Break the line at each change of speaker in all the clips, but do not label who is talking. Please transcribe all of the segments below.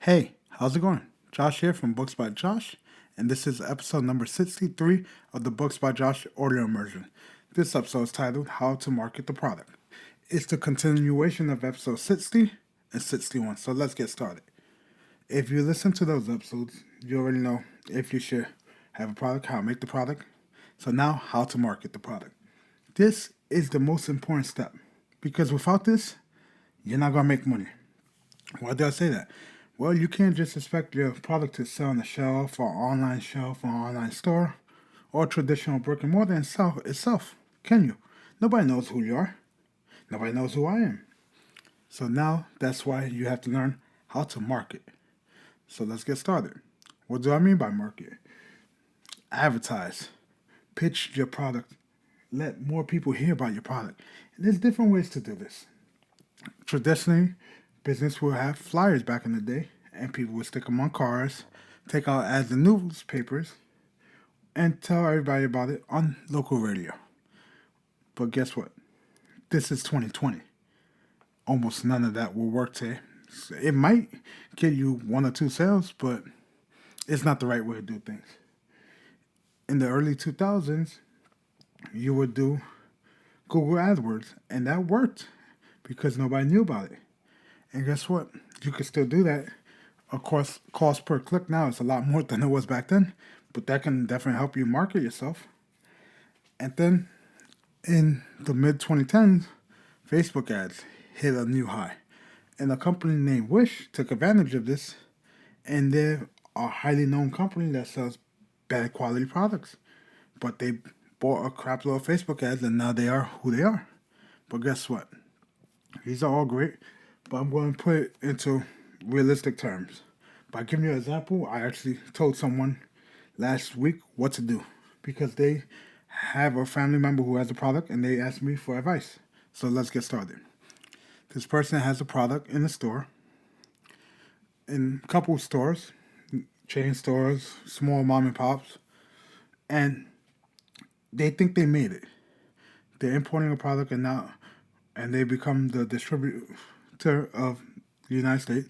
Hey, how's it going? Josh here from Books by Josh, and this is episode number 63 of the Books by Josh audio immersion. This episode is titled How to Market the Product. It's the continuation of episode 60 and 61, so let's get started. If you listen to those episodes, you already know if you should have a product, how to make the product. So now, how to market the product. This is the most important step because without this, you're not going to make money. Why do I say that? Well, you can't just expect your product to sell on the shelf or online shelf or online store or traditional brick and mortar itself, can you? Nobody knows who you are. Nobody knows who I am. So now that's why you have to learn how to market. So let's get started. What do I mean by market? Advertise. Pitch your product. Let more people hear about your product. And there's different ways to do this. Traditionally, business will have flyers back in the day, and people would stick them on cars, take out ads in newspapers, and tell everybody about it on local radio. But guess what? This is 2020. Almost none of that will work today. It might get you one or two sales, but it's not the right way to do things. In the early 2000s, you would do Google AdWords, and that worked because nobody knew about it. And guess what? You can still do that. Of course, cost per click now is a lot more than it was back then, but that can definitely help you market yourself. And then in the mid 2010s, Facebook ads hit a new high. And a company named Wish took advantage of this, and they're a highly known company that sells bad quality products. But they bought a crap load of Facebook ads, and now they are who they are. But guess what? These are all great, but I'm going to put it into realistic terms. By giving you an example, I actually told someone last week what to do because they have a family member who has a product and they asked me for advice. So let's get started. This person has a product in the store, in a couple of stores, chain stores, small mom and pops, and they think they made it. They're importing a product and they become the distributor of the United States.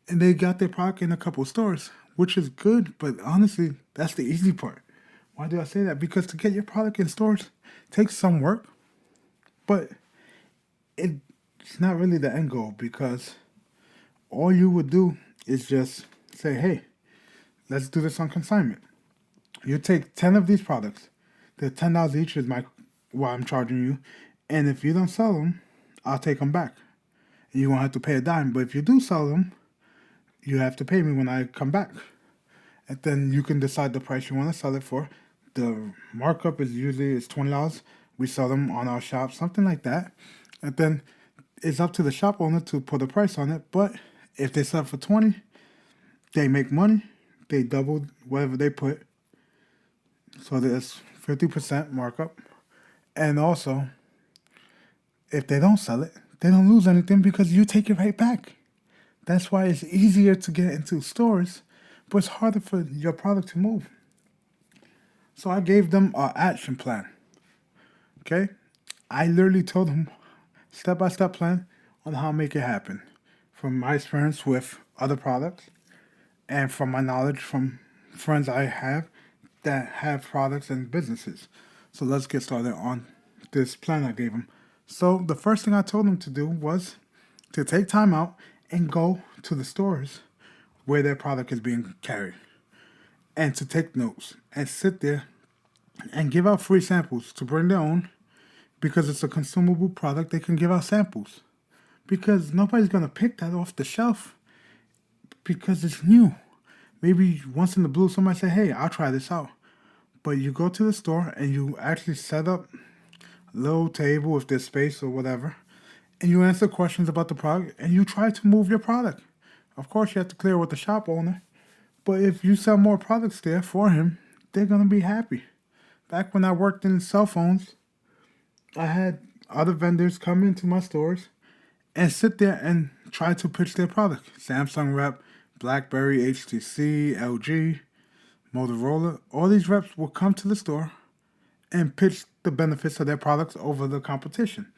And they got their product in a couple of stores, which is good, but honestly, that's the easy part. Why do I say that? Because to get your product in stores takes some work, but it's not really the end goal because all you would do is just say, hey, let's do this on consignment. You take 10 of these products, they're $10 each is what I'm charging you, and if you don't sell them, I'll take them back. And you won't have to pay a dime, but if you do sell them, you have to pay me when I come back. And then you can decide the price you want to sell it for. The markup is usually $20. We sell them on our shop, something like that. And then it's up to the shop owner to put a price on it. But if they sell for 20, they make money. They double whatever they put. So there's 50% markup. And also, if they don't sell it, they don't lose anything because you take it right back. That's why it's easier to get into stores, but it's harder for your product to move. So I gave them an action plan. Okay? I literally told them step-by-step plan on how to make it happen. From my experience with other products and from my knowledge from friends I have that have products and businesses. So let's get started on this plan I gave them. So the first thing I told them to do was to take time out and go to the stores where their product is being carried and to take notes and sit there and give out free samples to bring their own because it's a consumable product. They can give out samples because nobody's going to pick that off the shelf because it's new. Maybe once in the blue somebody say, hey, I'll try this out. But you go to the store and you actually set up a little table if there's space or whatever, and you answer questions about the product and you try to move your product. Of course, you have to clear with the shop owner, but if you sell more products there for him, they're going to be happy. Back when I worked in cell phones, I had other vendors come into my stores and sit there and try to pitch their product. Samsung rep, BlackBerry, HTC, LG, Motorola, all these reps will come to the store and pitch the benefits of their products over the competition.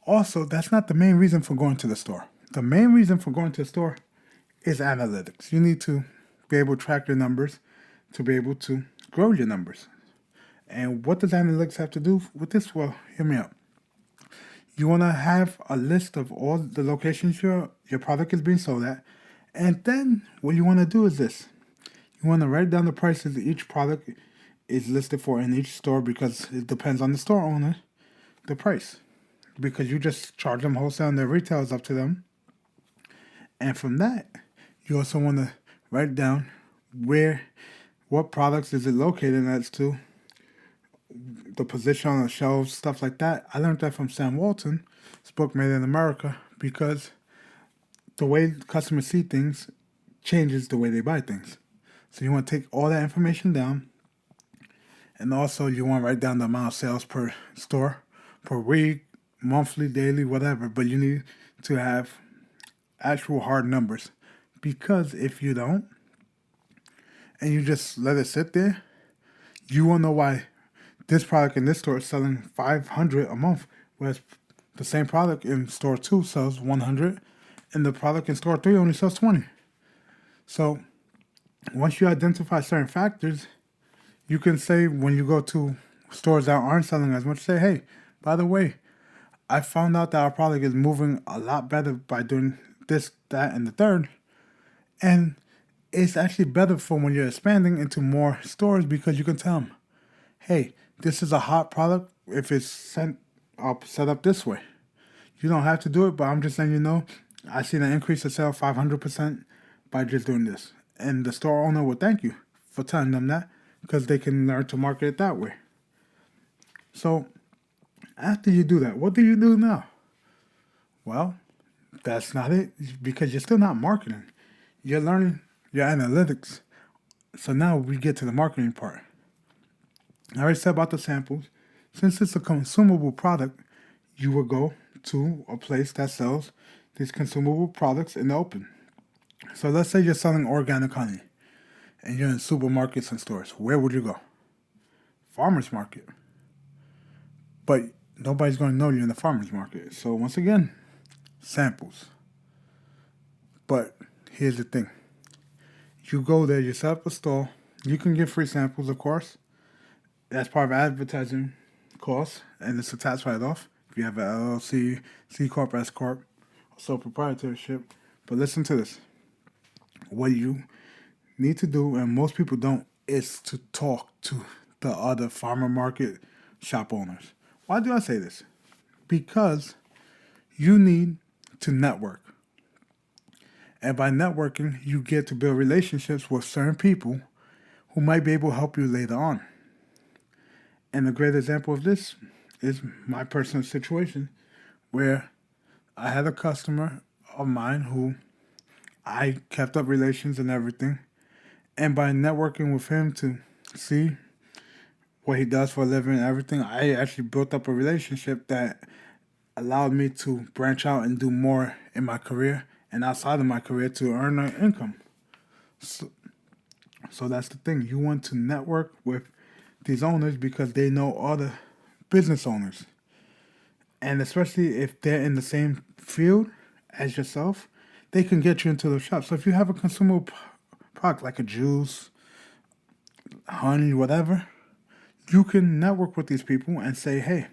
Also, that's not the main reason for going to the store. The main reason for going to the store is analytics. You need to be able to track your numbers to be able to grow your numbers. And what does analytics have to do with this? Well, hear me out. You want to have a list of all the locations your product is being sold at. And then what you want to do is this. You want to write down the prices each product is listed for in each store, because it depends on the store owner, the price. Because you just charge them wholesale and their retail is up to them. And from that, you also want to write down what products is it located next to, the position on the shelves, stuff like that. I learned that from Sam Walton, his book Made in America, because the way customers see things changes the way they buy things. So you want to take all that information down, and also you want to write down the amount of sales per store, per week, monthly, daily, whatever. But you need to have actual hard numbers, because if you don't, and you just let it sit there, you won't know why this product in this store is selling $500 a month, whereas the same product in store 2 sells $100, and the product in store 3 only sells $20. So once you identify certain factors, you can say when you go to stores that aren't selling as much, say, hey, by the way, I found out that our product is moving a lot better by doing this, that, and the third. And it's actually better for when you're expanding into more stores, because you can tell them, hey, this is a hot product if it's set up this way. You don't have to do it, but I'm just letting you know, I seen an increase of sale 500% by just doing this. And the store owner will thank you for telling them that, because they can learn to market it that way. So after you do that, what do you do now? Well, that's not it, because you're still not marketing. You're learning your analytics. So now we get to the marketing part. I already said about the samples. Since it's a consumable product, you will go to a place that sells these consumable products in the open. So let's say you're selling organic honey and you're in supermarkets and stores. Where would you go? Farmer's market. But nobody's going to know you're in the farmer's market. So once again, samples. But here's the thing. You go there, you set up a stall. You can get free samples, of course. That's part of advertising costs, and it's a tax write-off if you have an LLC, C Corp, S Corp, or sole proprietorship. But listen to this. What you need to do, and most people don't, is to talk to the other farmer market shop owners. Why do I say this? Because you need to network. And by networking, you get to build relationships with certain people who might be able to help you later on. And a great example of this is my personal situation, where I had a customer of mine who I kept up relations and everything. And by networking with him to see what he does for a living and everything, I actually built up a relationship that allowed me to branch out and do more in my career and outside of my career to earn an income. So that's the thing. You want to network with these owners because they know other business owners. And especially if they're in the same field as yourself, they can get you into the shop. So if you have a consumable product like a juice, honey, whatever, you can network with these people and say, hey,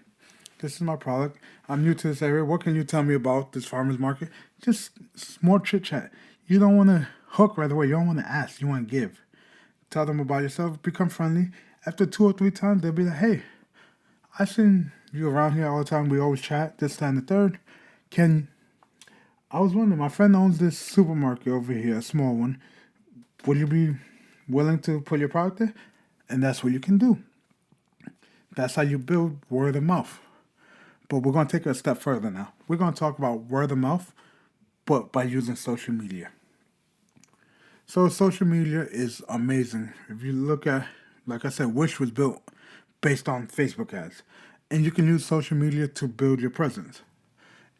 this is my product. I'm new to this area. What can you tell me about this farmer's market? Just more chit chat. You don't want to hook right away. You don't want to ask. You want to give. Tell them about yourself. Become friendly. After 2 or 3 times, they'll be like, hey, I've seen you around here all the time. We always chat, this, that, and the third. I was wondering, my friend owns this supermarket over here, a small one. Would you be willing to put your product there? And that's what you can do. That's how you build word of mouth. But we're going to take it a step further now. We're going to talk about word of mouth, but by using social media. So social media is amazing. If you look at, like I said, Wish was built based on Facebook ads. And you can use social media to build your presence.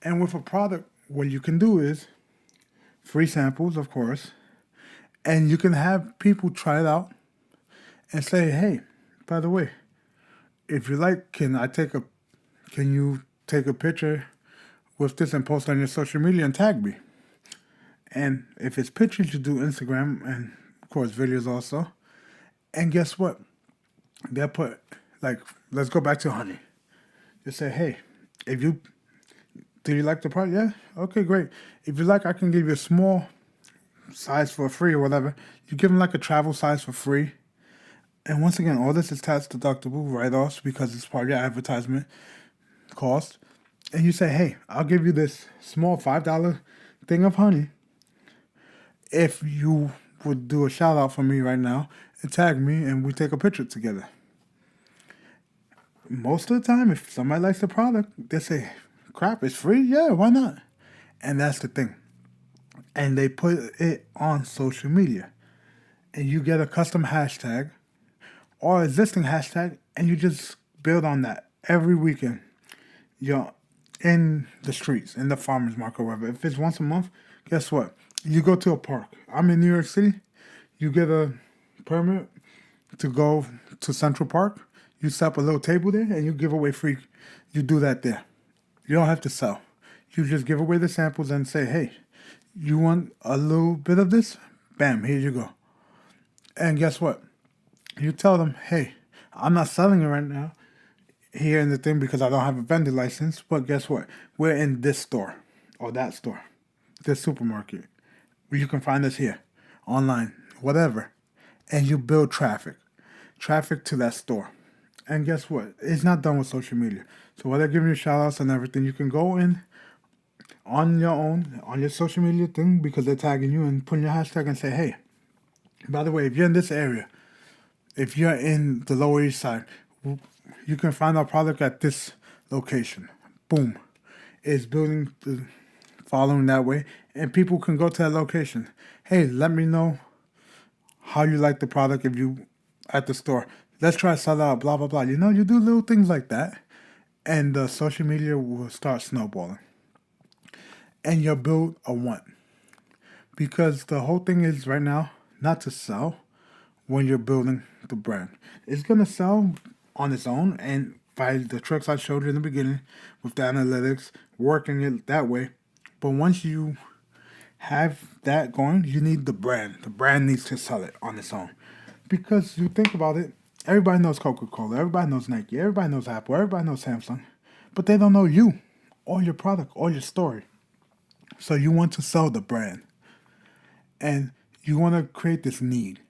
And with a product, what you can do is free samples, of course. And you can have people try it out and say, hey, by the way, if you like, can you take a picture with this and post on your social media and tag me? And if it's pictures, you do Instagram and, of course, videos also. And guess what? They'll put, like, let's go back to honey. They say, hey, if you, do you like the product? Yeah? Okay, great. If you like, I can give you a small size for free or whatever. You give them like a travel size for free. And once again, all this is tax deductible write-offs because it's part of your advertisement cost. And you say, hey, I'll give you this small $5 thing of honey if you would do a shout out for me right now and tag me and we take a picture together. Most of the time, if somebody likes the product, they say, crap, it's free? Yeah, why not? And that's the thing. And they put it on social media. And you get a custom hashtag or existing hashtag and you just build on that every weekend. You're in the streets, in the farmer's market, or whatever. If it's once a month, guess what? You go to a park. I'm in New York City. You get a permit to go to Central Park. You set up a little table there and you give away free. You do that there. You don't have to sell. You just give away the samples and say, hey, you want a little bit of this? Bam, here you go. And guess what? You tell them, hey, I'm not selling it right now here in the thing because I don't have a vendor license. But guess what? We're in this store or that store, this supermarket. You can find us here, online, whatever. And you build traffic to that store. And guess what? It's not done with social media. So while they're giving you shout outs and everything, you can go in on your own, on your social media thing, because they're tagging you and putting your hashtag and say, hey, by the way, if you're in this area, if you're in the Lower East Side, you can find our product at this location. Boom. It's building the following that way. And people can go to that location. Hey, let me know how you like the product if you at the store. Let's try to sell out, blah, blah, blah. You know, you do little things like that. And the social media will start snowballing. And you'll build a want. Because the whole thing is right now not to sell when you're building the brand. It's going to sell on its own and by the tricks I showed you in the beginning with the analytics, working it that way. But once you have that going, you need the brand. The brand needs to sell it on its own. Because you think about it, everybody knows Coca-Cola, everybody knows Nike, everybody knows Apple, everybody knows Samsung. But they don't know you or your product or your story. So you want to sell the brand. And you want to create this need.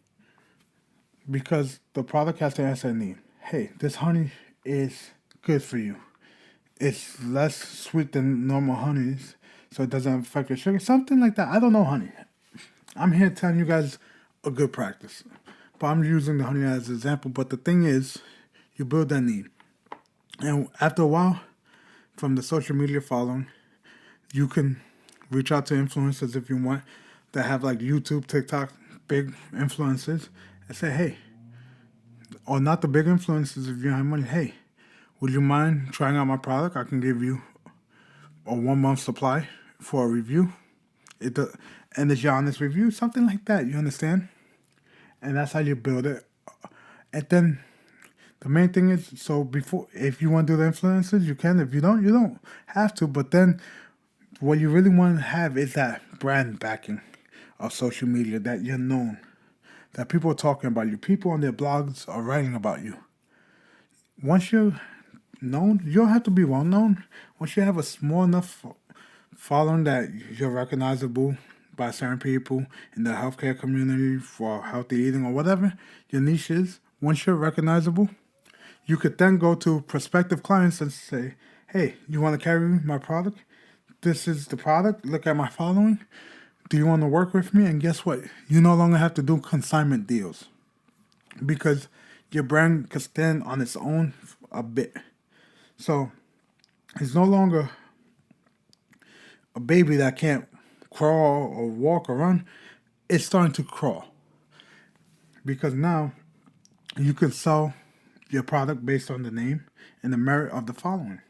Because the product has to answer a need. Hey, this honey is good for you. It's less sweet than normal honeys, so it doesn't affect your sugar. Something like that. I don't know honey. I'm here telling you guys a good practice. But I'm using the honey as an example. But the thing is, you build that need. And after a while, from the social media following, you can reach out to influencers if you want that have like YouTube, TikTok, big influencers and say, hey, or not the big influencers if you have money, hey, would you mind trying out my product? I can give you a 1 month supply for a review. And it's your honest review, something like that, you understand? And that's how you build it. And then the main thing is, so before, if you want to do the influencers, you can. If you don't, you don't have to. But then what you really want to have is that brand backing of social media, that you're known, that people are talking about you. People on their blogs are writing about you. Once you're known, you don't have to be well known. Once you have a small enough following that you're recognizable by certain people in the healthcare community for healthy eating or whatever your niche is, once you're recognizable, you could then go to prospective clients and say, hey, you want to carry my product? This is the product. Look at my following. Do you want to work with me? And guess what? You no longer have to do consignment deals because your brand can stand on its own a bit. So it's no longer a baby that can't crawl or walk or run. It's starting to crawl because now you can sell your product based on the name and the merit of the following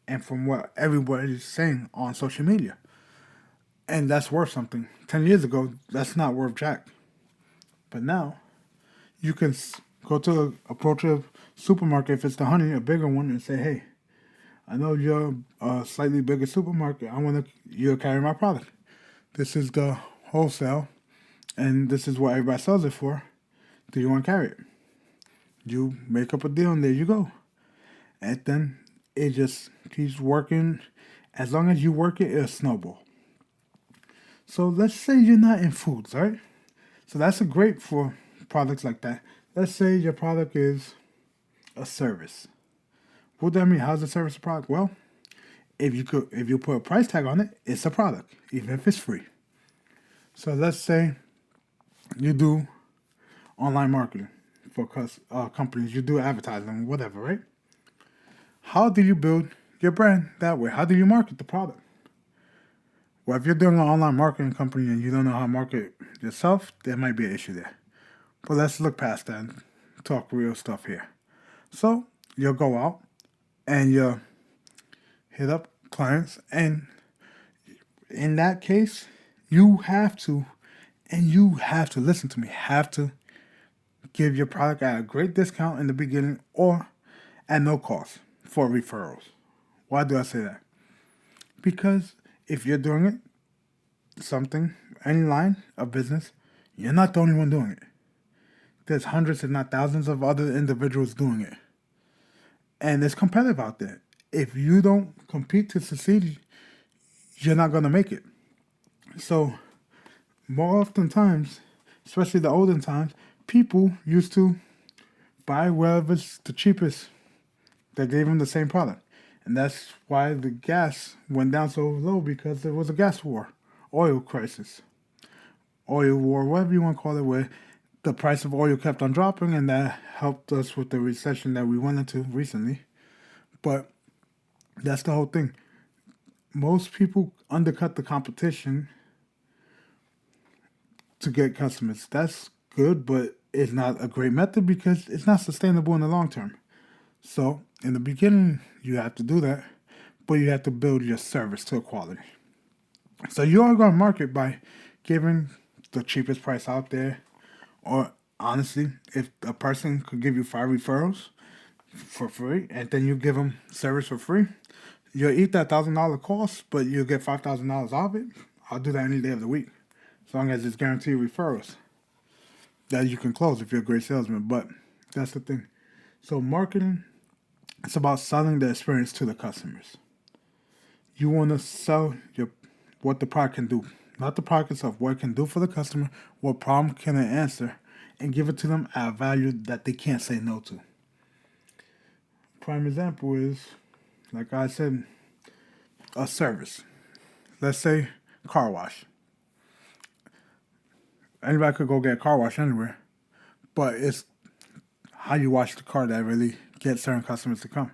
and from what everybody is saying on social media. And that's worth something. 10 years ago, that's not worth jack. But now, you can go to approach a supermarket, if it's the honey, a bigger one, and say, hey, I know you're a slightly bigger supermarket. I want you to carry my product. This is the wholesale, and this is what everybody sells it for. Do you want to carry it? You make up a deal, and there you go. And then it just keeps working. As long as you work it, it'll snowball. So let's say you're not in foods, right? So that's a great for products like that. Let's say your product is a service. What do I mean? How's a service a product? Well, if you put a price tag on it, it's a product, even if it's free. So let's say you do online marketing for companies, you do advertising, whatever, right? How do you build your brand that way? How do you market the product? Well, if you're doing an online marketing company and you don't know how to market yourself, there might be an issue there. But let's look past that and talk real stuff here. So you'll go out and you'll hit up clients, and in that case, you have to listen to me, have to give your product at a great discount in the beginning or at no cost for referrals. Why do I say that? Because if you're doing any line of business, you're not the only one doing it. There's hundreds, if not thousands, of other individuals doing it. And it's competitive out there. If you don't compete to succeed, you're not going to make it. So, more often times, especially the olden times, people used to buy wherever's the cheapest that gave them the same product. And that's why the gas went down so low, because there was a gas war, oil crisis, oil war, whatever you want to call it, where the price of oil kept on dropping, and that helped us with the recession that we went into recently. But that's the whole thing. Most people undercut the competition to get customers. That's good, but it's not a great method because it's not sustainable in the long term. So in the beginning, you have to do that, but you have to build your service to a quality. So you are going to market by giving the cheapest price out there, or honestly, if a person could give you 5 referrals for free, and then you give them service for free, you'll eat that $1,000 cost, but you'll get $5,000 out of it. I'll do that any day of the week, as long as it's guaranteed referrals that you can close if you're a great salesman. But that's the thing. So marketing, it's about selling the experience to the customers. You want to sell what the product can do, not the product itself, what it can do for the customer, what problem can it answer, and give it to them at a value that they can't say no to. Prime example is, like I said, a service. Let's say car wash. Anybody could go get a car wash anywhere, but it's how you wash the car that really gets certain customers to come.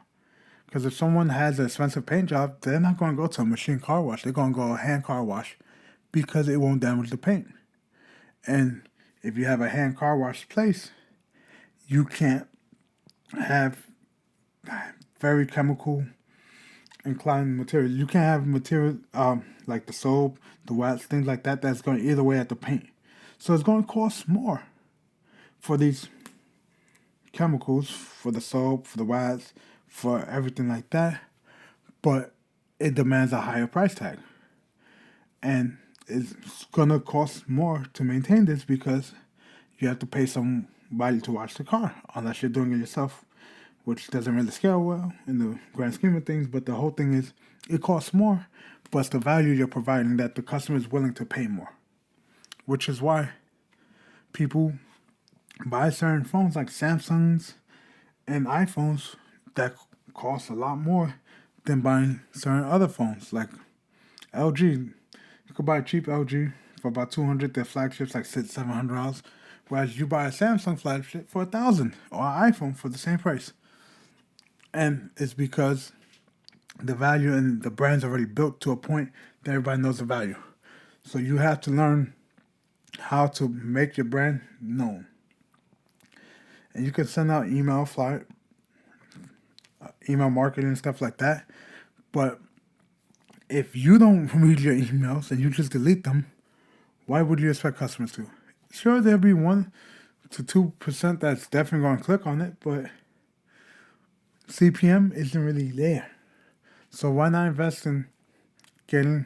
Because if someone has an expensive paint job, they're not going to go to a machine car wash. They're going to go a hand car wash because it won't damage the paint. And if you have a hand car wash place, you can't have very chemical inclined material. You can't have material like the soap, the wax, things like that, that's going to eat away at the paint. So it's going to cost more for these chemicals, for the soap, for the wax, for everything like that. But it demands a higher price tag. And it's going to cost more to maintain this because you have to pay somebody to wash the car, unless you're doing it yourself, which doesn't really scale well in the grand scheme of things. But the whole thing is, it costs more, but it's the value you're providing that the customer is willing to pay more. Which is why people buy certain phones like Samsungs and iPhones that cost a lot more than buying certain other phones like LG. You could buy a cheap LG for about $200. Their flagships like $600-$700, whereas you buy a Samsung flagship for $1,000 or an iPhone for the same price. And it's because the value and the brand's already built to a point that everybody knows the value. So you have to learn how to make your brand known. And you can send out email marketing and stuff like that. But if you don't read your emails and you just delete them, why would you expect customers to? Sure, there'll be 1 to 2% that's definitely going to click on it, but CPM isn't really there. So why not invest in you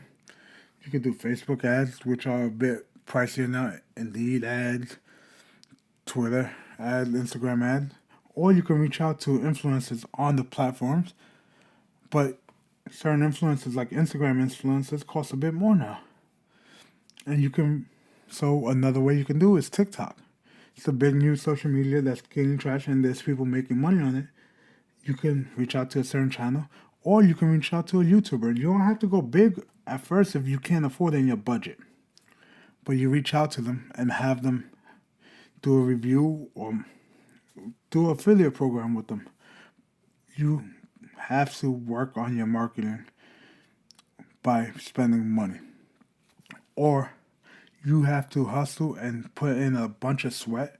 could do Facebook ads, which are a bit pricier now. Indeed ads, Twitter ads, Instagram ads. Or you can reach out to influencers on the platforms. But certain influencers like Instagram influencers cost a bit more now. And you can, so another way you can do is TikTok. It's a big new social media that's gaining traction and there's people making money on it. You can reach out to a certain channel or you can reach out to a YouTuber. You don't have to go big at first if you can't afford it in your budget. But you reach out to them and have them do a review or do an affiliate program with them. You have to work on your marketing by spending money. Or you have to hustle and put in a bunch of sweat,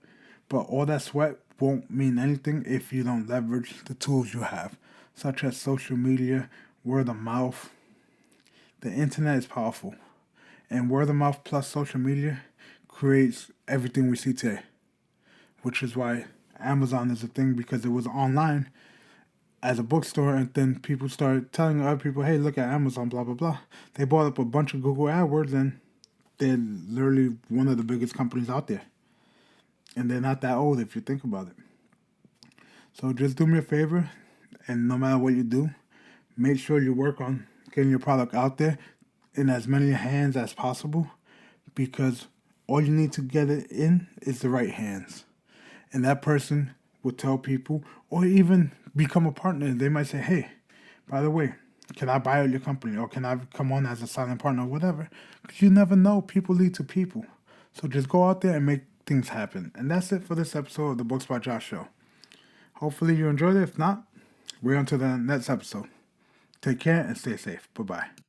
but all that sweat won't mean anything if you don't leverage the tools you have, such as social media, word of mouth. The internet is powerful, and word of mouth plus social media creates everything we see today, which is why Amazon is a thing because it was online as a bookstore, and then people started telling other people, hey, look at Amazon, blah, blah, blah. They bought up a bunch of Google AdWords, and they're literally one of the biggest companies out there. And they're not that old if you think about it. So just do me a favor, and no matter what you do, make sure you work on getting your product out there in as many hands as possible, because all you need to get it in is the right hands. And that person will tell people, or even become a partner. They might say, hey, by the way, can I buy out your company? Or can I come on as a silent partner or whatever? Because you never know. People lead to people. So just go out there and make things happen. And that's it for this episode of the Books by Josh show. Hopefully you enjoyed it. If not, we're on to the next episode. Take care and stay safe. Bye-bye.